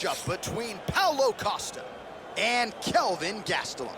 Just between Paulo Costa and Kelvin Gastelum.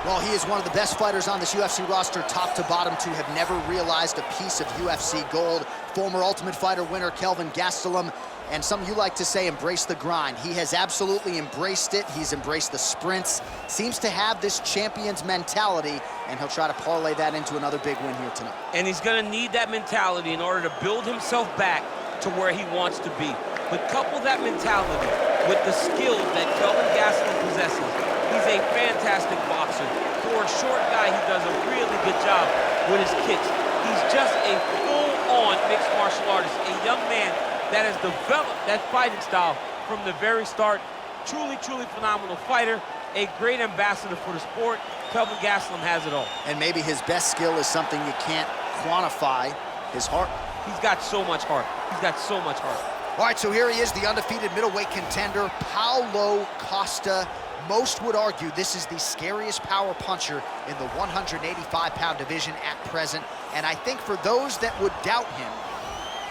Well, he is one of the best fighters on this UFC roster, top to bottom, to have never realized a piece of UFC gold. Former Ultimate Fighter winner Kelvin Gastelum, and something you like to say, embrace the grind. He has absolutely embraced it. He's embraced the sprints, seems to have this champion's mentality, and he'll try to parlay that into another big win here tonight. And he's gonna need that mentality in order to build himself back to where he wants to be. But couple that mentality with the skills that Kelvin Gastelum possesses. He's a fantastic boxer. For a short guy, he does a really good job with his kicks. He's just a full-on mixed martial artist, a young man that has developed that fighting style from the very start. Truly, truly phenomenal fighter, a great ambassador for the sport. Kelvin Gastelum has it all. And maybe his best skill is something you can't quantify, his heart. He's got so much heart. He's got so much heart. All right, so here he is, the undefeated middleweight contender, Paulo Costa. Most would argue this is the scariest power puncher in the 185-pound division at present. And I think for those that would doubt him,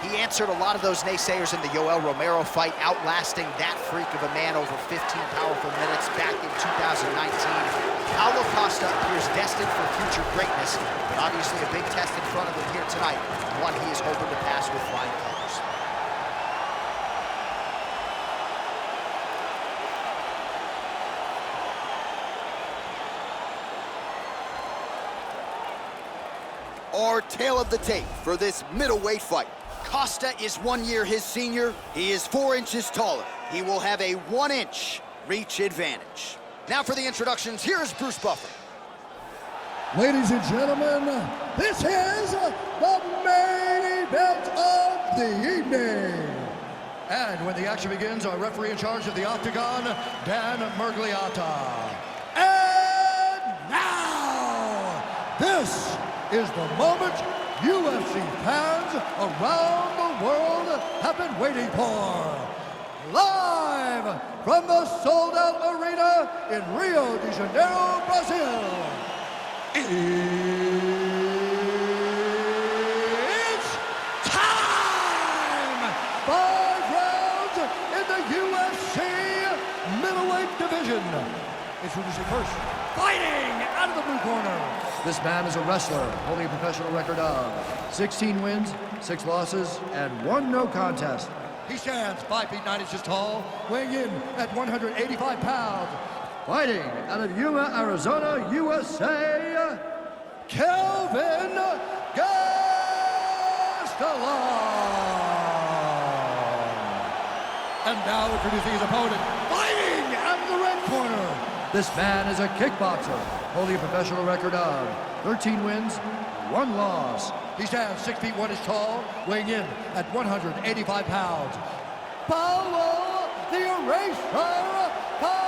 he answered a lot of those naysayers in the Yoel Romero fight, outlasting that freak of a man over 15 powerful minutes back in 2019. Paulo Costa appears destined for future greatness, but obviously a big test in front of him here tonight, one he is hoping to pass with flying colors. Our tale of the tape for this middleweight fight. Costa is 1 year his senior. He is 4 inches taller. He will have a 1-inch reach advantage. Now for the introductions, here is Bruce Buffer. Ladies and gentlemen, this is the main event of the evening. And when the action begins, our referee in charge of the Octagon, Dan Mergliata. And now, this is the moment UFC fans around the world have been waiting for. Live from the sold-out arena in Rio de Janeiro, Brazil. It's time! 5 rounds in the UFC middleweight division. Introducing first, fighting out of the blue corner. This man is a wrestler, holding a professional record of 16 wins, 6 losses, and 1 no contest. He stands 5 feet 9 inches tall, weighing in at 185 pounds. Fighting out of Yuma, Arizona, USA, Kelvin Gastelum. And now introducing his opponent, fighting out of the red corner. This man is a kickboxer, holding a professional record of 13 wins, 1 loss. He stands 6 feet 1 inches tall, weighing in at 185 pounds. Paulo the Eraser Costa!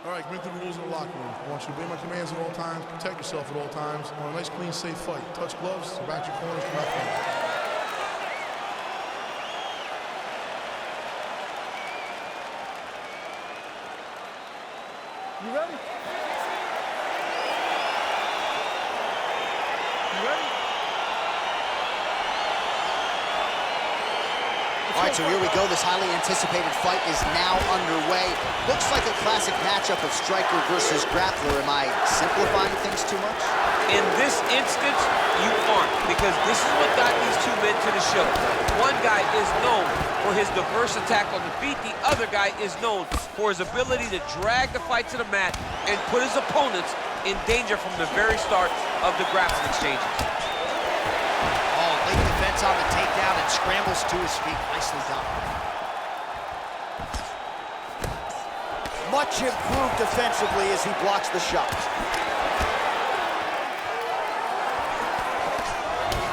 All right, commit to the rules in the locker room. I want you to obey my commands at all times, protect yourself at all times. I want a nice, clean, safe fight. Touch gloves, back your corners, come out front. You ready? You ready? All right, so here we go. This highly anticipated fight is now underway. Looks like a classic matchup of striker versus grappler. Am I simplifying things too much? In this instance, you aren't, because this is what got these two men to the show. One guy is known for his diverse attack on the feet. The other guy is known for his ability to drag the fight to the mat and put his opponents in danger from the very start of the grappling exchanges. Oh, late defense on the takedown and scrambles to his feet. Nicely done. Much improved defensively as he blocks the shot.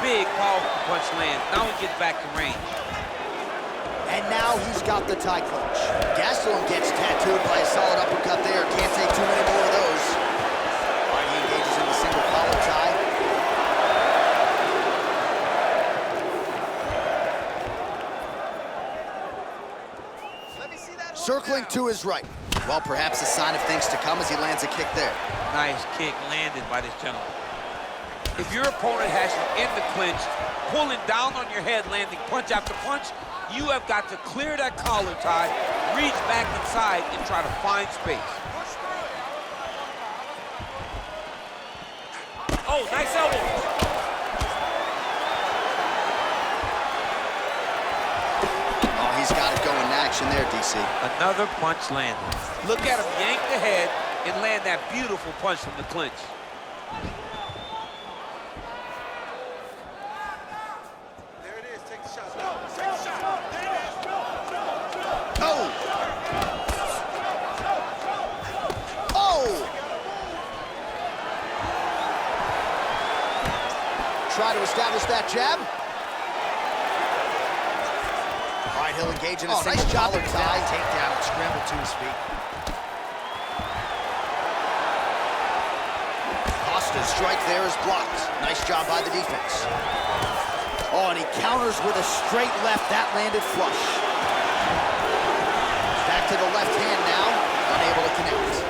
Big, powerful punch lands. Now he gets back to range. And now he's got the tie clutch. Gastelum gets tattooed by a solid uppercut there. Can't take too many more of those. All right, he engages in the single collar tie. circling to his right. Well, perhaps a sign of things to come as he lands a kick there. Nice kick landed by this gentleman. If your opponent has you in the clinch, pulling down on your head, landing punch after punch, you have got to clear that collar tie, reach back inside, and try to find space. Oh, nice elbow. Oh, he's got it going in action there, DC. Another punch landed. Look at him yank the head and land that beautiful punch from the clinch. There it is. Take the shot. Take the shot. There it is. Oh! Oh! Try to establish that jab. All right, he'll engage in a single nice job collar tie. takedown, scramble to his feet. Costa's strike there is blocked. Nice job by the defense. Oh, and he counters with a straight left. That landed flush. Back to the left hand now. Unable to connect.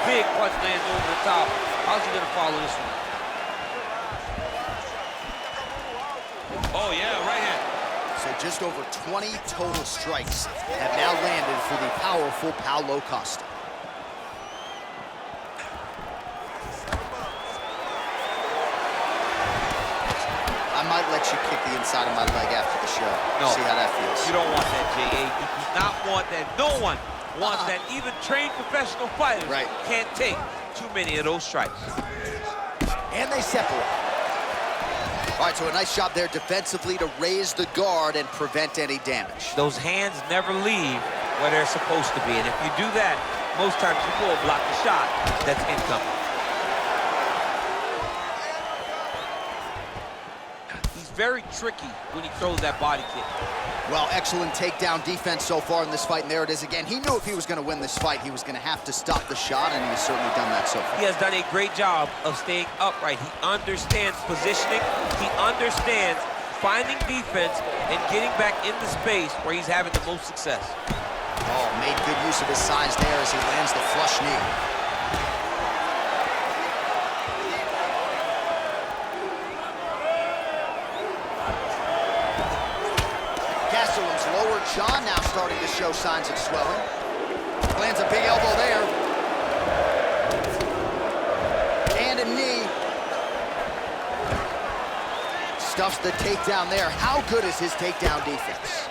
Big punch lands over the top. How's he gonna follow this one? Oh yeah, right hand. So just over 20 total strikes have now landed for the powerful Paulo Costa. I might let you kick the inside of my leg after the show. No. See how that feels. You don't want that, J.A. You do not want that. No one wants that. Even trained professional fighters can't take too many of those strikes. And they separate. All right, so a nice job there defensively to raise the guard and prevent any damage. Those hands never leave where they're supposed to be. And if you do that, most times you will block the shot that's incoming. He's very tricky when he throws that body kick. Well, excellent takedown defense so far in this fight, and there it is again. He knew if he was going to win this fight, he was going to have to stop the shot, and he's certainly done that so far. He has done a great job of staying upright. He understands positioning. He understands finding defense and getting back into space where he's having the most success. Oh, made good use of his size there as he lands the flush knee. Gastelum's lower jaw now starting to show signs of swelling. Lands a big elbow there. And a knee. Stuffs the takedown there. How good is his takedown defense?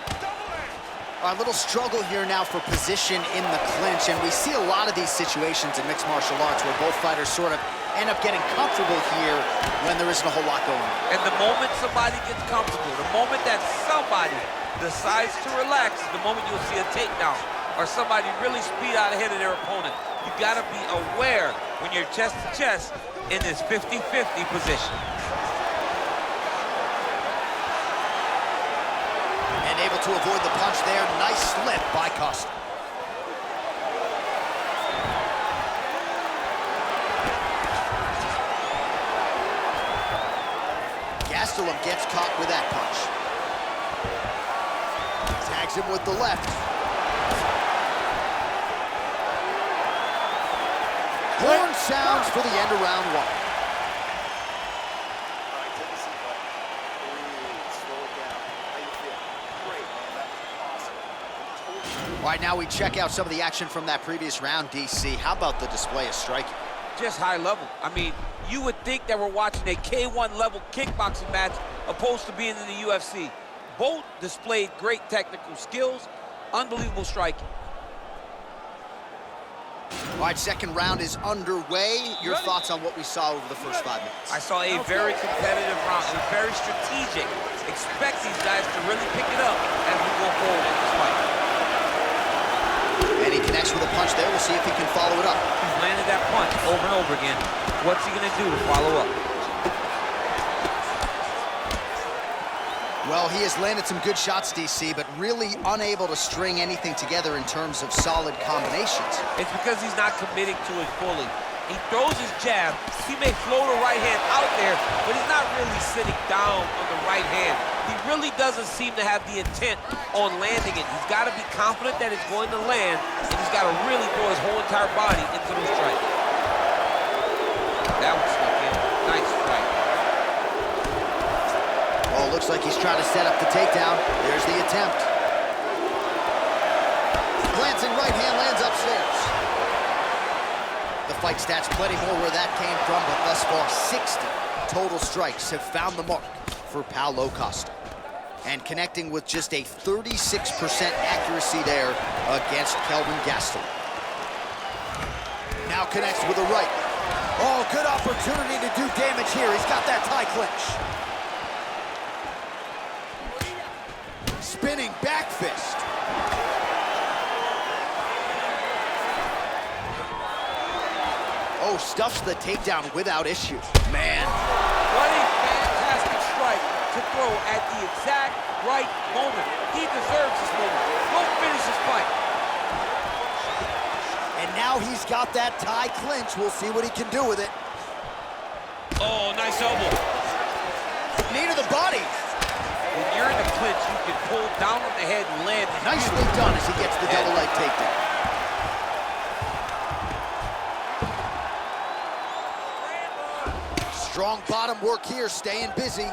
A little struggle here now for position in the clinch, and we see a lot of these situations in mixed martial arts where both fighters sort of end up getting comfortable here when there isn't a whole lot going on. And the moment somebody gets comfortable, the moment that somebody decides to relax, the moment you'll see a takedown or somebody really speed out ahead of their opponent. You gotta be aware when you're chest to chest in this 50-50 position. And able to avoid the punch there. Nice slip by Costa. Gastelum gets caught with that punch. Tags him with the left. Horn sounds for the end of round one. All right, take a seat, bud. Breathe. Slow it down. How you feel? Great, man. That was awesome. All right, now we check out some of the action from that previous round, DC. How about the display of striking? Just high level. I mean, you would think that we're watching a K1 level kickboxing match opposed to being in the UFC. Both displayed great technical skills, unbelievable striking. All right, second round is underway. Your thoughts on what we saw over the first 5 minutes? I saw a very competitive round. It was very strategic. Expect these guys to really pick it up as we go forward in this fight. And he connects with a punch there. We'll see if he can follow it up. He's landed that punch over and over again. What's he gonna do to follow up? Well, he has landed some good shots, DC, but really unable to string anything together in terms of solid combinations. It's because he's not committing to it fully. He throws his jab. He may float a right hand out there, but he's not really sitting down on the right hand. He really doesn't seem to have the intent on landing it. He's got to be confident that it's going to land, and he's got to really throw his whole entire body into the strike. That one snuck in. Nice strike. Oh, looks like he's trying to set up the takedown. There's the attempt. Glancing right hand lands upstairs. The fight stats plenty more where that came from, but thus far 60 total strikes have found the mark for Paulo Costa. And connecting with just a 36% accuracy there against Kelvin Gastelum. Now connects with a right. Oh, good opportunity to do damage here. He's got that tie clinch. Spinning back fist. Oh, stuffs the takedown without issue. Man. What a fantastic strike to throw at the exact right moment. He deserves this moment. Go finish his fight. And now he's got that tie clinch. We'll see what he can do with it. Oh, nice elbow. Knee to the body. When you're in the clinch, you can pull down on the head and land. Nicely done as he gets the double leg takedown. Strong bottom work here, staying busy.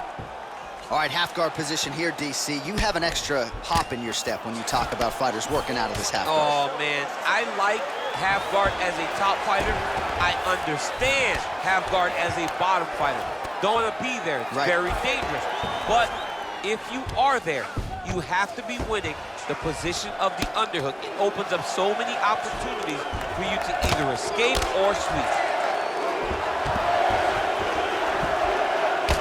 All right, half guard position here, DC. You have an extra hop in your step when you talk about fighters working out of this half guard. Oh, man. I like half guard as a top fighter. I understand half guard as a bottom fighter. Don't want to be there. It's very dangerous. But if you are there, you have to be winning the position of the underhook. It opens up so many opportunities for you to either escape or sweep.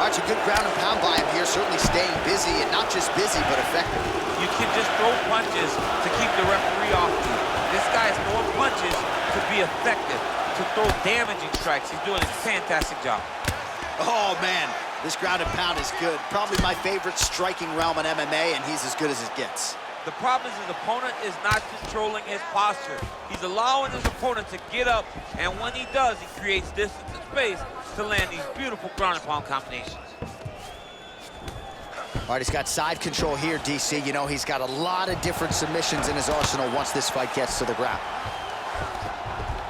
All right, a good ground and pound by him here, certainly staying busy, and not just busy, but effective. You can just throw punches to keep the referee off you. This guy is throwing punches to be effective, to throw damaging strikes. He's doing a fantastic job. Oh, man, this ground and pound is good. Probably my favorite striking realm in MMA, and he's as good as it gets. The problem is his opponent is not controlling his posture. He's allowing his opponent to get up, and when he does, he creates distance and space to land these beautiful ground and pound combinations. All right, he's got side control here, DC. You know, he's got a lot of different submissions in his arsenal once this fight gets to the ground.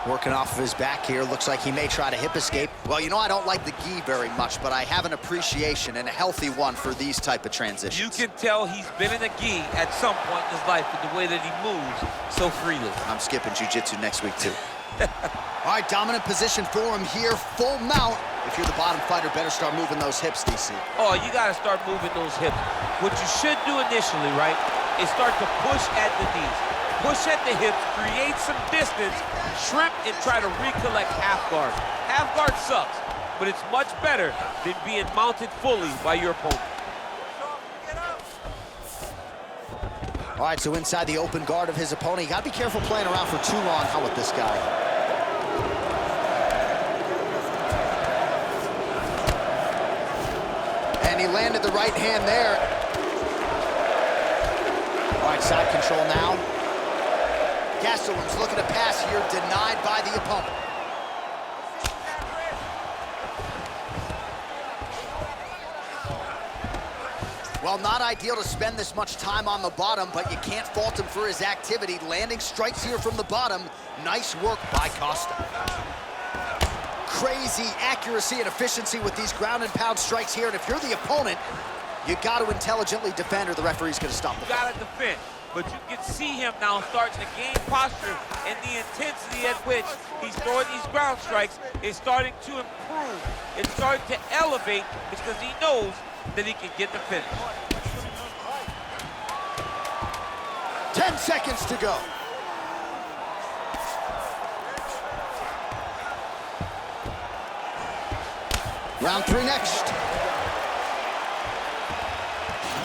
Working off of his back here. Looks like he may try to hip escape. Well, you know, I don't like the gi very much, but I have an appreciation and a healthy one for these type of transitions. You can tell he's been in a gi at some point in his life with the way that he moves so freely. I'm skipping jiu-jitsu next week, too. All right, dominant position for him here. Full mount. If you're the bottom fighter, better start moving those hips, DC. Oh, you got to start moving those hips. What you should do initially, right, is start to push at the knees. Push at the hips, create some distance, shrimp, and try to recollect half guard. Half guard sucks, but it's much better than being mounted fully by your opponent. All right, so inside the open guard of his opponent, you got to be careful playing around for too long. How with this guy? And he landed the right hand there. All right, side control now. Gastelum's looking to pass here, denied by the opponent. Well, not ideal to spend this much time on the bottom, but you can't fault him for his activity. Landing strikes here from the bottom. Nice work by Costa. Crazy accuracy and efficiency with these ground and pound strikes here, and if you're the opponent, you got to intelligently defend or the referee's going to stop the fight. You got to defend. But you can see him now starting to gain posture, and the intensity at which he's throwing these ground strikes is starting to improve. It's starting to elevate because he knows that he can get the finish. 10 seconds to go. Round 3 next.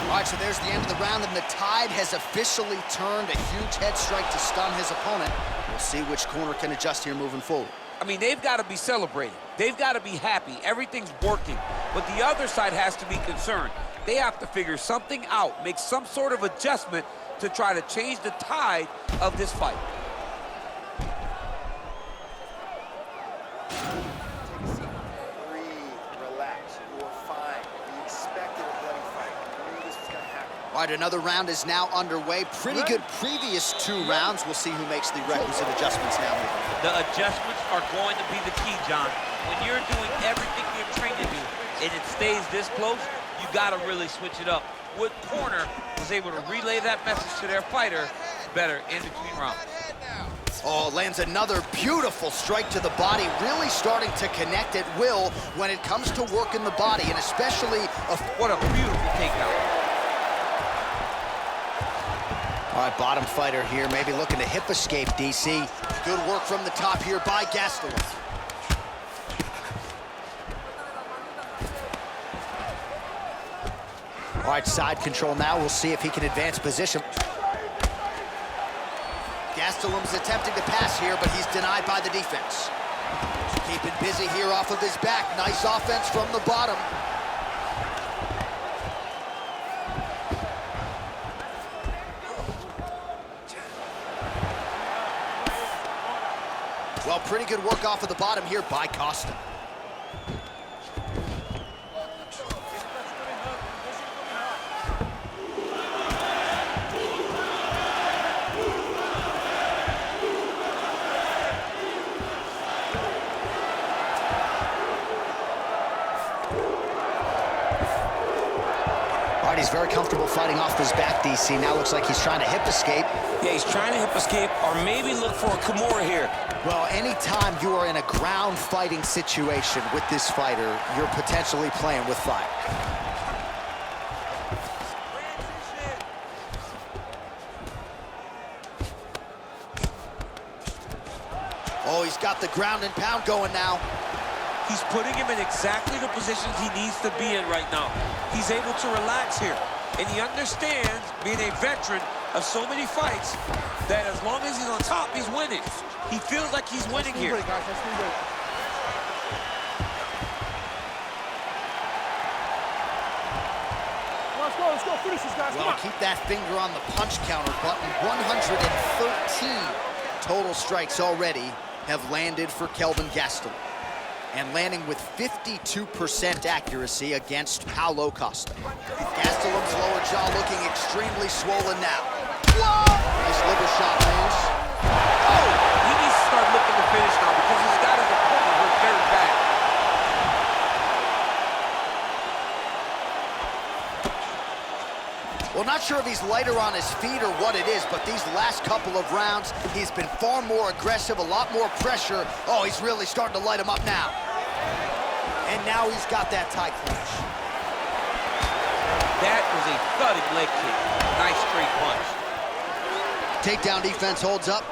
All right, so there's the end of the round, and the tide has officially turned. A huge head strike to stun his opponent. We'll see which corner can adjust here moving forward. I mean, they've got to be celebrating. They've got to be happy. Everything's working. But the other side has to be concerned. They have to figure something out, make some sort of adjustment to try to change the tide of this fight. Breathe, relax. You're fine. We expected a bloody fight. We knew this was going to happen. All right, another round is now underway. Pretty good previous 2 rounds. We'll see who makes the requisite adjustments now. The adjustments are going to be the key, John. When you're doing everything you're trained to do and it stays this close, you got to really switch it up. Wood Corner was able to relay that message to their fighter better in between rounds. Oh, lands another beautiful strike to the body, really starting to connect at will when it comes to working the body, and especially what a beautiful takedown. All right, bottom fighter here, maybe looking to hip escape, DC. Good work from the top here by Gastelum. All right, side control now. We'll see if he can advance position. Gastelum's attempting to pass here, but he's denied by the defense. Keeping busy here off of his back. Nice offense from the bottom. Well, pretty good work off of the bottom here by Costa. All right, he's very comfortable fighting off his back, DC. Now looks like he's trying to hip escape. Yeah, he's trying to hip escape or maybe look for a Kimura here. Well, anytime you are in a ground fighting situation with this fighter, you're potentially playing with fire. Oh, he's got the ground and pound going now. He's putting him in exactly the positions he needs to be in right now. He's able to relax here. And he understands, being a veteran of so many fights, that as long as he's on top, he's winning. He feels like he's winning here. Let's go, finish this, guys. Well, keep that finger on the punch counter button. 113 total strikes already have landed for Kelvin Gastelum, and landing with 52% accuracy against Paulo Costa. Gastelum's lower jaw looking extremely swollen now. Whoa! Nice liver shot lands. Oh! He needs to start looking to finish now because he's got his opponent hurt very bad. Well, not sure if he's lighter on his feet or what it is, but these last couple of rounds, he's been far more aggressive, a lot more pressure. Oh, he's really starting to light him up now. And now he's got that tight clinch. That was a thudding leg kick. Nice straight punch. Takedown defense holds up.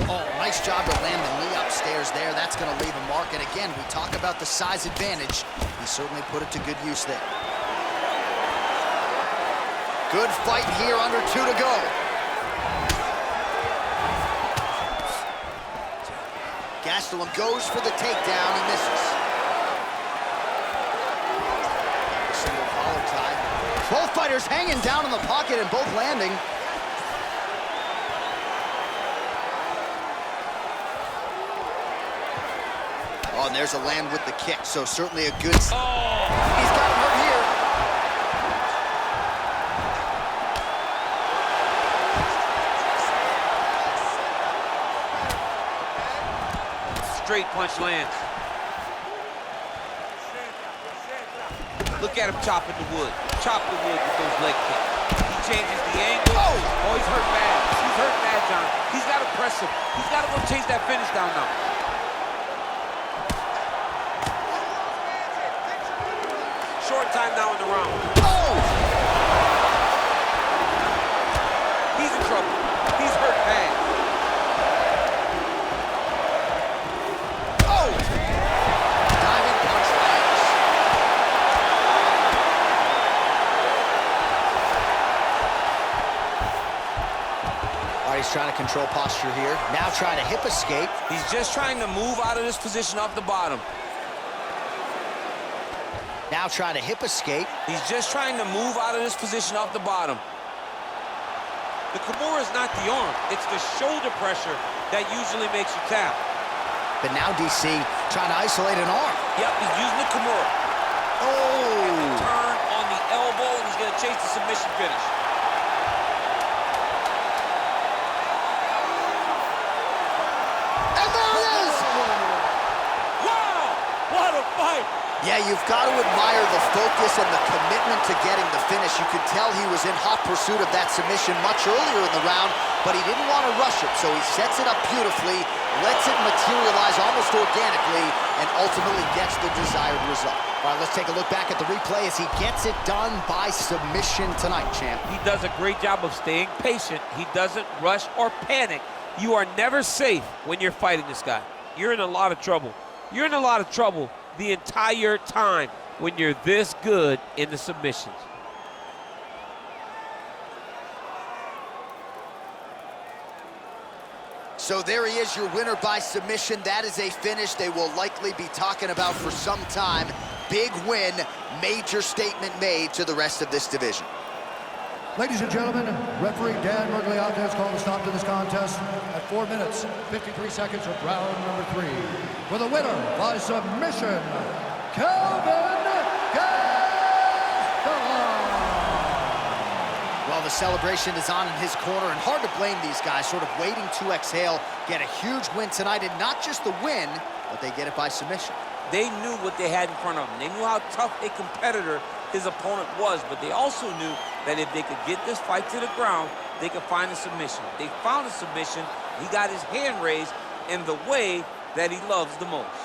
Oh, nice job to land the knee upstairs there. That's going to leave a mark. And again, we talk about the size advantage. He certainly put it to good use there. Good fight here, under 2 to go. Gastelum goes for the takedown, he misses. Single collar tie. Both fighters hanging down in the pocket and both landing. Oh, and there's a land with the kick, so certainly a good... Oh! He's got him hurt here. Straight punch lands. Look at him chopping the wood. Chop the wood with those leg kicks. He changes the angle. Oh, he's hurt bad. He's hurt bad, John. He's got to press him. He's got to go chase that finish down now. Short time now in the round. Oh! He's in trouble. He's hurt bad. Diving punch lands. All right, he's trying to control posture here. Now trying to hip escape. He's just trying to move out of this position off the bottom. Now trying to hip escape. He's just trying to move out of this position off the bottom. The Kimura is not the arm. It's the shoulder pressure that usually makes you tap. But now DC trying to isolate an arm. Yep, he's using the Kimura. Oh! Turn on the elbow, and he's going to chase the submission finish. And there it is! Wow! What a fight! Yeah, you've got to admire the focus and the commitment to getting the finish. You could tell he was in hot pursuit of that submission much earlier in the round, but he didn't want to rush it, so he sets it up beautifully, lets it materialize almost organically, and ultimately gets the desired result. All right, let's take a look back at the replay as he gets it done by submission tonight, champ. He does a great job of staying patient. He doesn't rush or panic. You are never safe when you're fighting this guy. You're in a lot of trouble. You're in a lot of trouble the entire time when you're this good in the submissions. So there he is, your winner by submission. That is a finish they will likely be talking about for some time. Big win, major statement made to the rest of this division. Ladies and gentlemen, referee Dan Mergliata has called a stop to this contest at 4 minutes, 53 seconds of round number 3. For the winner by submission, Kelvin Gastelum. Well, the celebration is on in his corner, and hard to blame these guys, sort of waiting to exhale, get a huge win tonight, and not just the win, but they get it by submission. They knew what they had in front of them. They knew how tough a competitor his opponent was, but they also knew that if they could get this fight to the ground, they could find a submission. They found a submission. He got his hand raised in the way that he loves the most.